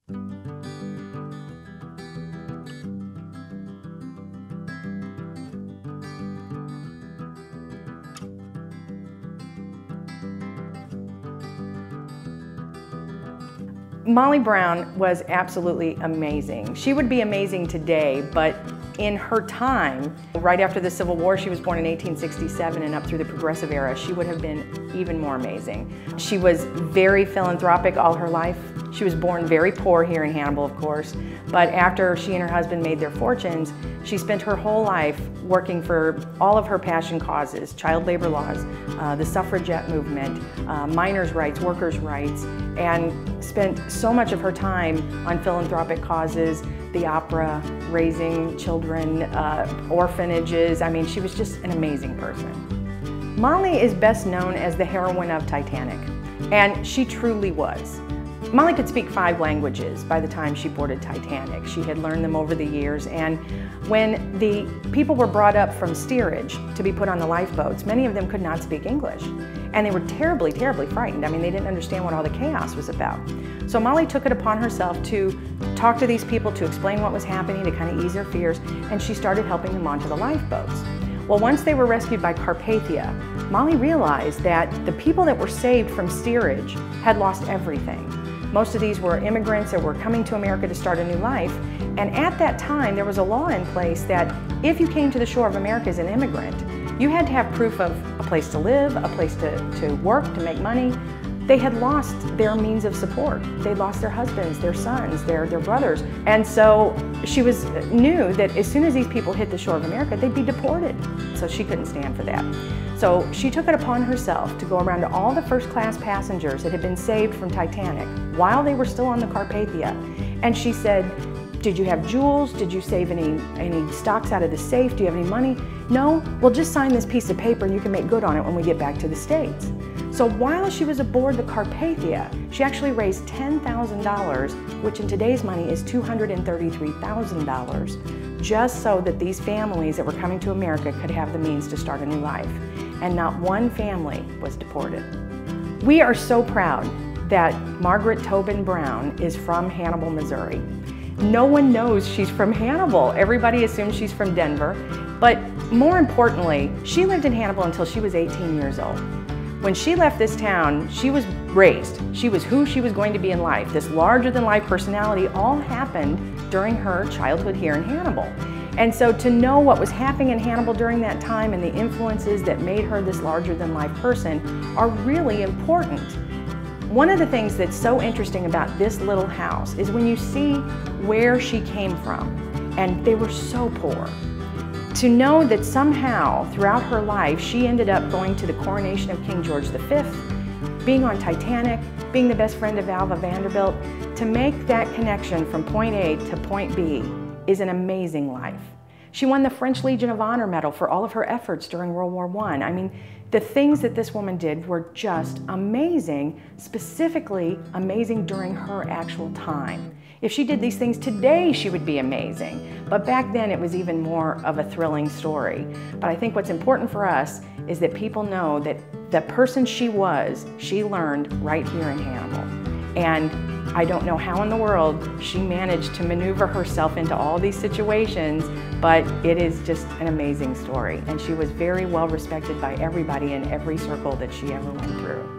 Molly Brown was absolutely amazing. She would be amazing today, but in her time, right after the Civil War, she was born in 1867, and up through the Progressive Era, she would have been even more amazing. She was very philanthropic all her life. She was born very poor here in Hannibal, of course, but after she and her husband made their fortunes, she spent her whole life working for all of her passion causes: child labor laws, the suffragette movement, minors' rights, workers' rights, and spent so much of her time on philanthropic causes, the opera, raising children, orphanages. I mean, she was just an amazing person. Molly is best known as the heroine of Titanic, and she truly was. Molly could speak 5 languages by the time she boarded Titanic. She had learned them over the years, and when the people were brought up from steerage to be put on the lifeboats, many of them could not speak English, and they were terribly, terribly frightened. I mean, they didn't understand what all the chaos was about. So Molly took it upon herself to talk to these people, to explain what was happening, to kind of ease their fears, and she started helping them onto the lifeboats. Well, once they were rescued by Carpathia, Molly realized that the people that were saved from steerage had lost everything. Most of these were immigrants that were coming to America to start a new life, and at that time there was a law in place that if you came to the shore of America as an immigrant, you had to have proof of a place to live, a place to work, to make money. They had lost their means of support. They lost their husbands, their sons, their brothers. And so she knew that as soon as these people hit the shore of America, they'd be deported. So she couldn't stand for that. So she took it upon herself to go around to all the first-class passengers that had been saved from Titanic while they were still on the Carpathia. And she said, did you have jewels? Did you save any stocks out of the safe? Do you have any money? No? Well, just sign this piece of paper and you can make good on it when we get back to the States. So while she was aboard the Carpathia, she actually raised $10,000, which in today's money is $233,000, just so that these families that were coming to America could have the means to start a new life. And not one family was deported. We are so proud that Margaret Tobin Brown is from Hannibal, Missouri. No one knows she's from Hannibal. Everybody assumes she's from Denver. But more importantly, she lived in Hannibal until she was 18 years old. When she left this town, she was raised. She was who she was going to be in life. This larger-than-life personality all happened during her childhood here in Hannibal. And so to know what was happening in Hannibal during that time and the influences that made her this larger-than-life person are really important. One of the things that's so interesting about this little house is when you see where she came from, and they were so poor. To know that somehow throughout her life she ended up going to the coronation of King George V, being on Titanic, being the best friend of Alva Vanderbilt, to make that connection from point A to point B is an amazing life. She won the French Legion of Honor medal for all of her efforts during World War I. I mean, the things that this woman did were just amazing, specifically amazing during her actual time. If she did these things today, she would be amazing. But back then, it was even more of a thrilling story. But I think what's important for us is that people know that the person she was, she learned right here in Hannibal. And I don't know how in the world she managed to maneuver herself into all these situations, but it is just an amazing story. And she was very well respected by everybody in every circle that she ever went through.